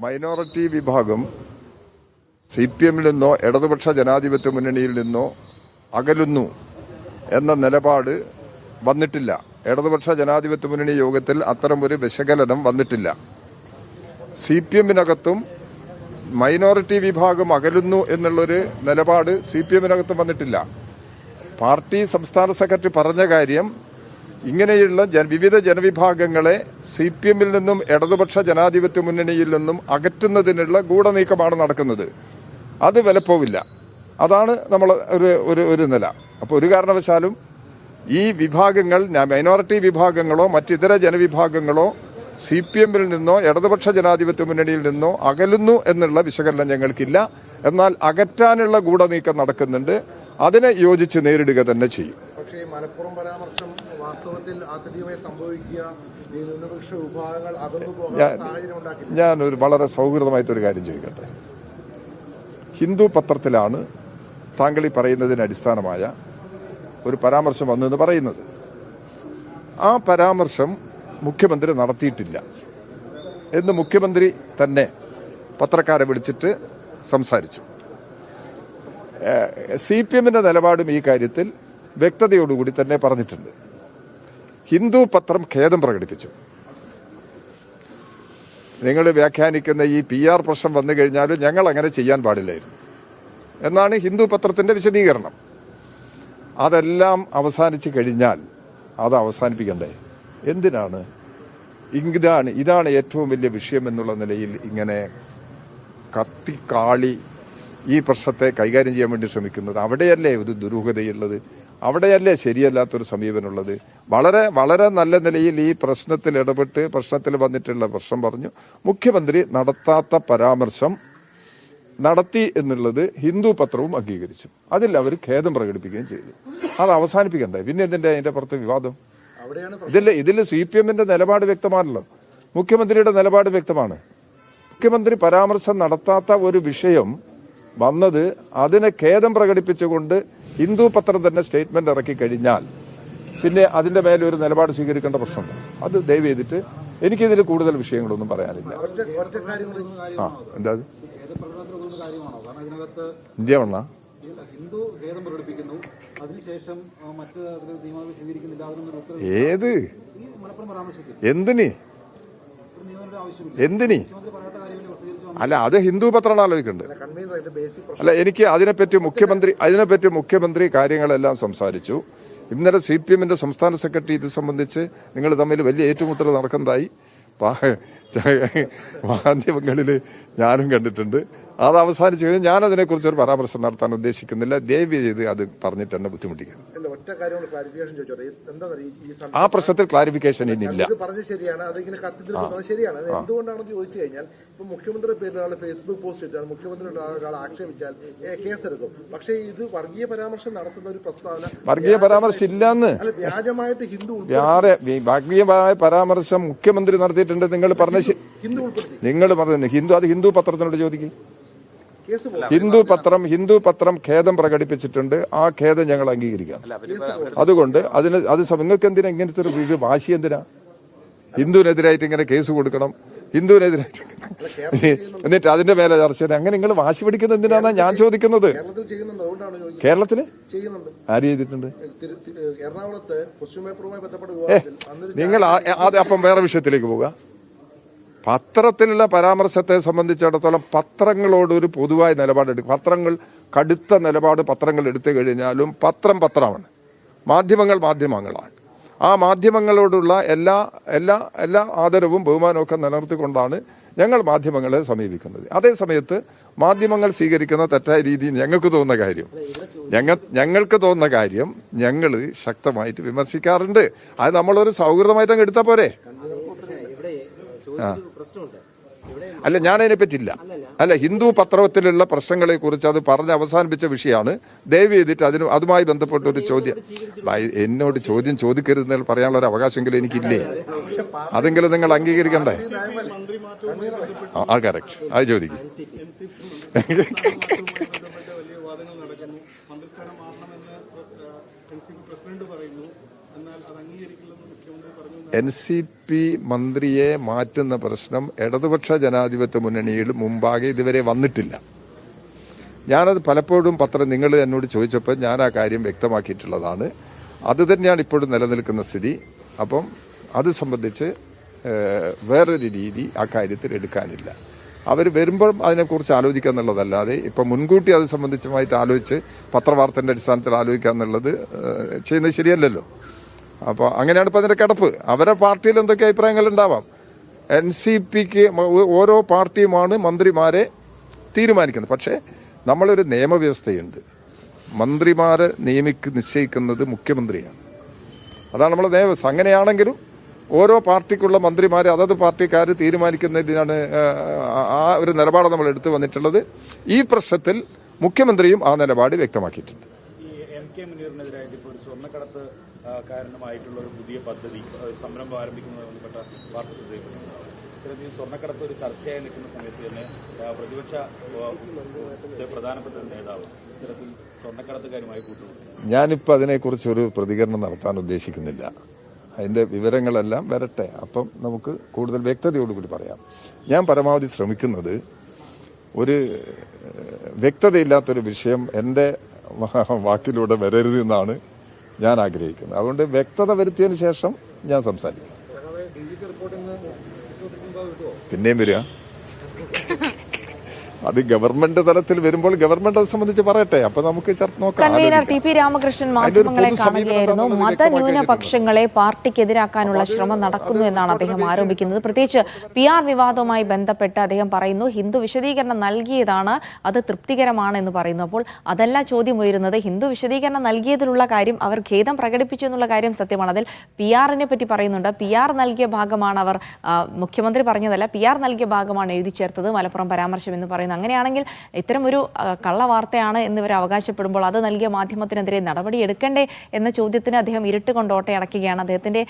Minority വിഭാഗം CPM-ൽ നിന്നോ ഇടതുപക്ഷ ജനാധിപത്യ മുന്നണിയിൽ നിന്നോ അകലുന്നു എന്ന നിലപാട് വന്നിട്ടില്ല. ഇടതുപക്ഷ ജനാധിപത്യ മുന്നണി യോഗത്തിൽ അത്തരമൊരു വിശകലനം വന്നിട്ടില്ല. CPM-നകത്തും മൈനോറിറ്റി വിഭാഗം അകലുന്നു എന്നുള്ളൊരു നിലപാട് CPM-നകത്തും വന്നിട്ടില്ല. പാർട്ടി സംസ്ഥാന സെക്രട്ടറി പറഞ്ഞ കാര്യം ഇങ്ങനെയുള്ള വിവിധ ജനവിഭാഗങ്ങളെ CPM-ൽ നിന്നും ഇടതുപക്ഷ ജനാധിപത്യ മുന്നണിയിൽ നിന്നും അകറ്റുന്നതിനുള്ള ഗൂഢനീക്കമാണ് നടക്കുന്നത്. അത് വിലപ്പോവില്ല. അതാണ് നമ്മൾ ഒരു നില. അപ്പോൾ ഒരു കാരണവശാലും ഈ വിഭാഗങ്ങൾ മൈനോറിറ്റി വിഭാഗങ്ങളോ മറ്റിതര ജനവിഭാഗങ്ങളോ CPM-ൽ നിന്നോ ഇടതുപക്ഷ ജനാധിപത്യ മുന്നണിയിൽ നിന്നോ അകലുന്നു എന്നുള്ള വിശകലനം ഞങ്ങൾക്കില്ല. എന്നാൽ അകറ്റാനുള്ള ഗൂഢനീക്കം നടക്കുന്നുണ്ട്. അതിനെ യോജിച്ച് നേരിടുക തന്നെ ചെയ്യും. പക്ഷേ മലപ്പുറം പരാമർശം വാസ്തവത്തിൽ ആത്യന്തികമായി സംഭവിക്കുക ന്യൂനപക്ഷ വിഭാഗങ്ങൾ അകന്നു പോകാൻ സാഹചര്യം ഉണ്ടാക്കി. ഞാനൊരു വളരെ സൗഹൃദമായിട്ടൊരു കാര്യം ചോദിക്കട്ടെ. ഹിന്ദു പത്രത്തിലാണ് താങ്കൾ ഈ പറയുന്നതിന് അടിസ്ഥാനമായ ഒരു പരാമർശം വന്നെന്ന് പറയുന്നത്. ആ പരാമർശം മുഖ്യമന്ത്രി നടത്തിയിട്ടില്ല എന്ന് മുഖ്യമന്ത്രി തന്നെ പത്രക്കാരെ വിളിച്ചിട്ട് സംസാരിച്ചു. CPM-ന്റെ നിലപാടും ഈ കാര്യത്തിൽ വ്യക്തതയോടുകൂടി തന്നെ പറഞ്ഞിട്ടുണ്ട്. ഹിന്ദു പത്രം ഖേദം പ്രകടിപ്പിച്ചു. നിങ്ങൾ വ്യാഖ്യാനിക്കുന്ന ഈ PR പ്രശ്നം വന്നു കഴിഞ്ഞാലും ഞങ്ങൾ അങ്ങനെ ചെയ്യാൻ പാടില്ലായിരുന്നു എന്നാണ് ഹിന്ദു പത്രത്തിന്റെ വിശദീകരണം. അതെല്ലാം അവസാനിച്ചു കഴിഞ്ഞാൽ അത് അവസാനിപ്പിക്കണ്ടേ? എന്തിനാണ് ഇതാണ് ഏറ്റവും വലിയ വിഷയം എന്നുള്ള നിലയിൽ ഇങ്ങനെ കത്തിക്കാളി ഈ പ്രശ്നത്തെ കൈകാര്യം ചെയ്യാൻ വേണ്ടി ശ്രമിക്കുന്നത്? അവിടെയല്ലേ ഒരു ദുരൂഹതയുള്ളത്? അവിടെയല്ലേ ശരിയല്ലാത്തൊരു സമീപനമുള്ളത്? വളരെ വളരെ നല്ല നിലയിൽ ഈ പ്രശ്നത്തിൽ ഇടപെട്ട് പ്രശ്നത്തിൽ വന്നിട്ടുള്ള പ്രശ്നം പറഞ്ഞു. മുഖ്യമന്ത്രി നടത്താത്ത പരാമർശം നടത്തി എന്നുള്ളത് ഹിന്ദു പത്രവും അംഗീകരിച്ചു. അതിൽ അവർ ഖേദം പ്രകടിപ്പിക്കുകയും ചെയ്തു. അത് അവസാനിപ്പിക്കണ്ടേ? പിന്നെ എന്തിന്റെ അതിന്റെ പുറത്ത് വിവാദം? ഇതിൽ CPM-ന്റെ നിലപാട് വ്യക്തമാണല്ലോ. മുഖ്യമന്ത്രിയുടെ നിലപാട് വ്യക്തമാണ്. മുഖ്യമന്ത്രി പരാമർശം നടത്താത്ത ഒരു വിഷയം വന്നത് അതിനെ ഖേദം പ്രകടിപ്പിച്ചുകൊണ്ട് ഹിന്ദു പത്രം തന്നെ സ്റ്റേറ്റ്മെന്റ് ഇറക്കി കഴിഞ്ഞാൽ പിന്നെ അതിന്റെ മേലെ ഒരു നിലപാട് സ്വീകരിക്കേണ്ട പ്രശ്നമുണ്ട്. അത് ദയവ് ചെയ്തിട്ട് എനിക്കിതിൽ കൂടുതൽ വിഷയങ്ങളൊന്നും പറയാനില്ല. എന്താ ഇന്ത്യ ഏത് എന്തിനി അല്ല, അത് ഹിന്ദു പത്രമാണ് ആലോചിക്കേണ്ടത്. അല്ല, എനിക്ക് അതിനെപ്പറ്റി മുഖ്യമന്ത്രി കാര്യങ്ങളെല്ലാം സംസാരിച്ചു. ഇന്നലെ CPM-ന്റെ സംസ്ഥാന സെക്രട്ടറി ഇത് സംബന്ധിച്ച് നിങ്ങൾ തമ്മിൽ വലിയ ഏറ്റുമുട്ടൽ നടക്കുന്നതായി മാധ്യമങ്ങളിൽ ഞാനും കണ്ടിട്ടുണ്ട്. അത് അവസാനിച്ചു കഴിഞ്ഞാൽ ഞാൻ അതിനെക്കുറിച്ച് ഒരു പരാമർശം നടത്താൻ ഉദ്ദേശിക്കുന്നില്ല. ദയവ് ചെയ്ത് അത് പറഞ്ഞിട്ട് എന്നെ ബുദ്ധിമുട്ടിക്കുന്നു. ആ പ്രശ്നത്തിൽ ക്ലാരിഫിക്കേഷൻ ഇനിയില്ല. എന്തുകൊണ്ടാണെന്ന് ചോദിച്ചു കഴിഞ്ഞാൽ ഇപ്പൊ മുഖ്യമന്ത്രിയുടെ പേരിൽ ഫേസ്ബുക്ക് പോസ്റ്റ് ഇട്ടാൽ മുഖ്യമന്ത്രിയുടെ ഒരാൾ ആക്ഷേപിച്ചാൽ കേസെടുക്കും. പക്ഷേ ഇത് വർഗീയ പരാമർശം നടത്തുന്ന ഒരു പ്രസ്താവന, വർഗീയ പരാമർശം ഇല്ലെന്ന് വ്യാജമായിട്ട് ഹിന്ദു വർഗീയമായ പരാമർശം മുഖ്യമന്ത്രി നടത്തിയിട്ടുണ്ട്. നിങ്ങൾ പറഞ്ഞ അത് ഹിന്ദു പത്രത്തിനോട് ചോദിക്കും. ഹിന്ദു പത്രം ഖേദം പ്രകടിപ്പിച്ചിട്ടുണ്ട്. ആ ഖേദം ഞങ്ങൾ അംഗീകരിക്കാം. അതുകൊണ്ട് നിങ്ങൾക്ക് എന്തിനാ ഇങ്ങനത്തെ ഒരു വാശി? എന്തിനാ ഹിന്ദുവിനെതിരായിട്ട് ഇങ്ങനെ കേസ് കൊടുക്കണം? ഹിന്ദുവിനെതിരായിട്ട് എന്നിട്ട് അതിന്റെ മേലെ ചർച്ച ചെയ്യാൻ അങ്ങനെ നിങ്ങൾ വാശി പിടിക്കുന്നത് എന്തിനാന്നാ ഞാൻ ചോദിക്കുന്നത്. കേരളത്തില് ആര് ചെയ്തിട്ടുണ്ട്? നിങ്ങൾ അപ്പം വേറെ വിഷയത്തിലേക്ക് പോവുക. പത്രത്തിലുള്ള പരാമർശത്തെ സംബന്ധിച്ചിടത്തോളം പത്രങ്ങളോട് ഒരു പൊതുവായ നിലപാടെടുക്കും. പത്രങ്ങൾ കടുത്ത നിലപാട് പത്രങ്ങൾ എടുത്തു കഴിഞ്ഞാലും പത്രമാണ്, മാധ്യമങ്ങളാണ്. ആ മാധ്യമങ്ങളോടുള്ള എല്ലാ ആദരവും ബഹുമാനമൊക്കെ നിലനിർത്തിക്കൊണ്ടാണ് ഞങ്ങൾ മാധ്യമങ്ങളെ സമീപിക്കുന്നത്. അതേസമയത്ത് മാധ്യമങ്ങൾ സ്വീകരിക്കുന്ന തെറ്റായ രീതി ഞങ്ങൾക്ക് തോന്നുന്ന കാര്യം ഞങ്ങൾ ശക്തമായിട്ട് വിമർശിക്കാറുണ്ട്. അത് നമ്മളൊരു സൗഹൃദമായിട്ട് അങ്ങ് എടുത്താൽ പോരെ? അല്ല, ഞാനതിനെ പറ്റില്ല. അല്ല, ഹിന്ദു പത്രത്തിലുള്ള പ്രശ്നങ്ങളെ കുറിച്ച് അത് പറഞ്ഞ് അവസാനിപ്പിച്ച വിഷയമാണ്. ദയവ് ചെയ്തിട്ട് അതുമായി ബന്ധപ്പെട്ട ഒരു ചോദ്യം എന്നോട് ചോദിക്കരുതെന്ന് പറയാനുള്ള ഒരു അവകാശമെങ്കിലും എനിക്കില്ലേ? അതെങ്കിലും നിങ്ങൾ അംഗീകരിക്കണ്ടേ? കറക്റ്റ്. അത് ചോദിക്കും. NCP മന്ത്രിയെ മാറ്റുന്ന പ്രശ്നം ഇടതുപക്ഷ ജനാധിപത്യ മുന്നണിയിൽ മുമ്പാകെ ഇതുവരെ വന്നിട്ടില്ല. ഞാനത് പലപ്പോഴും നിങ്ങൾ എന്നോട് ചോദിച്ചപ്പോൾ ഞാൻ ആ കാര്യം വ്യക്തമാക്കിയിട്ടുള്ളതാണ്. അത് തന്നെയാണ് ഇപ്പോഴും നിലനിൽക്കുന്ന സ്ഥിതി. അപ്പം അത് സംബന്ധിച്ച് വേറൊരു രീതി ആ കാര്യത്തിൽ എടുക്കാനില്ല. അവർ വരുമ്പോൾ അതിനെക്കുറിച്ച് ആലോചിക്കുക എന്നുള്ളതല്ലാതെ ഇപ്പം മുൻകൂട്ടി അത് സംബന്ധിച്ചുമായിട്ട് ആലോചിച്ച് പത്രവാർത്തന്റെ അടിസ്ഥാനത്തിൽ ആലോചിക്കുക എന്നുള്ളത് ചെയ്യുന്നത് ശരിയല്ലല്ലോ. അപ്പോൾ അങ്ങനെയാണ് ഇപ്പം അതിന്റെ കിടപ്പ്. അവരുടെ പാർട്ടിയിൽ എന്തൊക്കെ അഭിപ്രായങ്ങൾ ഉണ്ടാവാം. NCPക്ക് ഓരോ പാർട്ടിയുമാണ് മന്ത്രിമാരെ തീരുമാനിക്കുന്നത്. പക്ഷേ നമ്മളൊരു നിയമവ്യവസ്ഥയുണ്ട്. മന്ത്രിമാരെ നിശ്ചയിക്കുന്നത് മുഖ്യമന്ത്രിയാണ്. അതാണ് നമ്മളെ നിയമവ്യവസ്ഥ. അങ്ങനെയാണെങ്കിലും ഓരോ പാർട്ടിക്കുള്ള മന്ത്രിമാരെ അതത് പാർട്ടിക്കാർ തീരുമാനിക്കുന്നതിനാണ് ആ ഒരു നിലപാട് നമ്മൾ എടുത്തു വന്നിട്ടുള്ളത്. ഈ പ്രശ്നത്തിൽ മുഖ്യമന്ത്രിയും ആ നിലപാട് വ്യക്തമാക്കിയിട്ടുണ്ട്. ഈ MK മുനീറിനെതിരായിട്ട് ഇപ്പോൾ ഒരു സ്വർണ്ണക്കടത്ത് കാരണമായിട്ടുള്ള ഒരു പുതിയ പദ്ധതി സംരംഭം ആരംഭിക്കുന്നതുമായി ബന്ധപ്പെട്ട വാർത്ത ശ്രദ്ധയിൽപ്പെട്ടിട്ടുണ്ട്. ഇത്തരത്തിൽ സ്വർണ്ണക്കടത്ത് ഒരു ചർച്ചയായി നിൽക്കുന്ന സമയത്ത് തന്നെ പ്രതിപക്ഷ പ്രധാനപ്പെട്ട ഒരു നേതാവ് ഇത്തരത്തിൽ സ്വർണ്ണക്കടത്തുകാരുമായി കൂട്ടുമുട്ടി. ഞാനിപ്പോൾ അതിനെക്കുറിച്ചൊരു പ്രതികരണം നടത്താൻ ഉദ്ദേശിക്കുന്നില്ല. അതിന്റെ വിവരങ്ങളെല്ലാം വരട്ടെ, അപ്പം നമുക്ക് കൂടുതൽ വ്യക്തതയോടുകൂടി പറയാം. ഞാൻ പരമാവധി ശ്രമിക്കുന്നത് ഒരു വ്യക്തതയില്ലാത്തൊരു വിഷയം എൻ്റെ വാക്കിലൂടെ വരരുത് എന്നാണ് ഞാൻ ആഗ്രഹിക്കുന്നത്. അതുകൊണ്ട് വ്യക്തത വരുത്തിയതിനു ശേഷം ഞാൻ സംസാരിക്കും. പിന്നെയും വരിക അത് ഗവൺമെന്റ് തലത്തിൽ വരുമ്പോൾ ഗവൺമെന്റ് അത് സംബന്ധിച്ച് പറയട്ടെ. അപ്പൊ നമുക്ക് നോക്കാം. കൺവീനർ TP രാമകൃഷ്ണൻ മാധ്യമങ്ങളെ കാണുകയായിരുന്നു. മതന്യൂനപക്ഷങ്ങളെ പാർട്ടിക്കെതിരാക്കാനുള്ള ശ്രമം നടക്കുന്നു എന്നാണ് അദ്ദേഹം ആരോപിക്കുന്നത്. പ്രത്യേകിച്ച് PR വിവാദവുമായി ബന്ധപ്പെട്ട് അദ്ദേഹം പറയുന്നു ഹിന്ദു വിശദീകരണം നൽകിയതാണ്, അത് തൃപ്തികരമാണ് എന്ന് പറയുന്നു. അപ്പോൾ അതല്ല ചോദ്യം ഉയരുന്നത്. ഹിന്ദു വിശദീകരണം നൽകിയതിലുള്ള കാര്യം അവർ ഖേദം പ്രകടിപ്പിച്ചു എന്നുള്ള കാര്യം സത്യമാണ്. അതിൽ PR-നെ പറ്റി പറയുന്നുണ്ട്. PR നൽകിയ ഭാഗമാണ് അവർ, മുഖ്യമന്ത്രി പറഞ്ഞതല്ല, PR നൽകിയ ഭാഗമാണ് എഴുതി ചേർത്തത് മലപ്പുറം പരാമർശം എന്ന് പറയുന്നത്. അങ്ങനെയാണെങ്കിൽ ഇത്തരം ഒരു കള്ളവാർത്തയാണ് എന്നിവർ അവകാശപ്പെടുമ്പോൾ അത് നൽകിയ മാധ്യമത്തിനെതിരെ നടപടി എടുക്കണ്ടേ എന്ന ചോദ്യത്തിന് അദ്ദേഹം ഇരുട്ടുകൊണ്ട് ഓട്ടയടക്കുകയാണ്. അദ്ദേഹത്തിന്റെ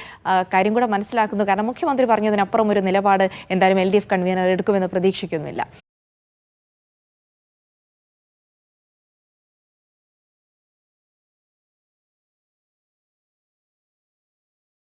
കാര്യം കൂടെ മനസ്സിലാക്കുന്നു. കാരണം മുഖ്യമന്ത്രി പറഞ്ഞതിനപ്പുറം ഒരു നിലപാട് എന്തായാലും LDF കൺവീനർ എടുക്കുമെന്ന് പ്രതീക്ഷിക്കുന്നില്ല.